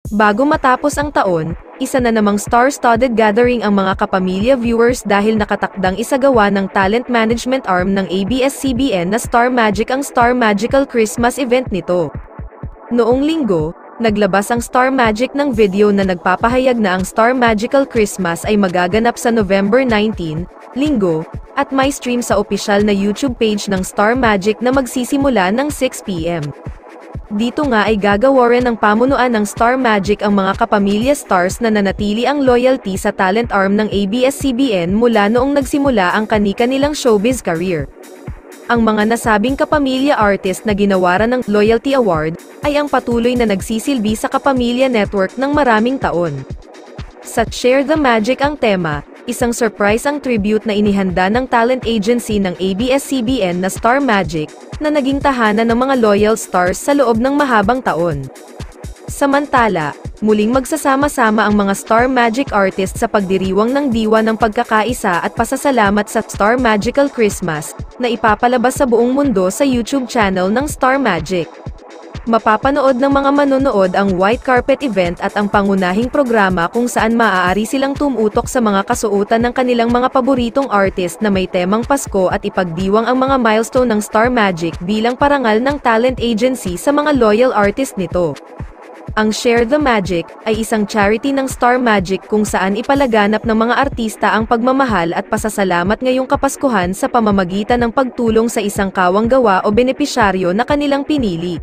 Bago matapos ang taon, isa na namang star-studded gathering ang mga kapamilya viewers dahil nakatakdang isagawa ng talent management arm ng ABS-CBN na Star Magic ang Star Magical Christmas event nito. Noong linggo, naglabas ang Star Magic ng video na nagpapahayag na ang Star Magical Christmas ay magaganap sa November 19, linggo, at may stream sa opisyal na YouTube page ng Star Magic na magsisimula ng 6 p.m. Dito nga ay gagawa rin ng pamunuan ng Star Magic ang mga kapamilya stars na nanatili ang loyalty sa talent arm ng ABS-CBN mula noong nagsimula ang kani-kanilang showbiz career. Ang mga nasabing kapamilya artist na ginawaran ng Loyalty Award, ay ang patuloy na nagsisilbi sa Kapamilya Network ng maraming taon. Sa Share the Magic ang tema, isang surprise ang tribute na inihanda ng talent agency ng ABS-CBN na Star Magic, na naging tahanan ng mga loyal stars sa loob ng mahabang taon. Samantala, muling magsasama-sama ang mga Star Magic artists sa pagdiriwang ng diwa ng pagkakaisa at pasasalamat sa Star Magical Christmas, na ipapalabas sa buong mundo sa YouTube channel ng Star Magic. Mapapanood ng mga manonood ang white carpet event at ang pangunahing programa kung saan maaari silang tumutok sa mga kasuotan ng kanilang mga paboritong artist na may temang Pasko at ipagdiwang ang mga milestone ng Star Magic bilang parangal ng talent agency sa mga loyal artist nito. Ang Share the Magic ay isang charity ng Star Magic kung saan ipalaganap ng mga artista ang pagmamahal at pasasalamat ngayong Kapaskuhan sa pamamagitan ng pagtulong sa isang kawang gawa o benepisyaryo na kanilang pinili.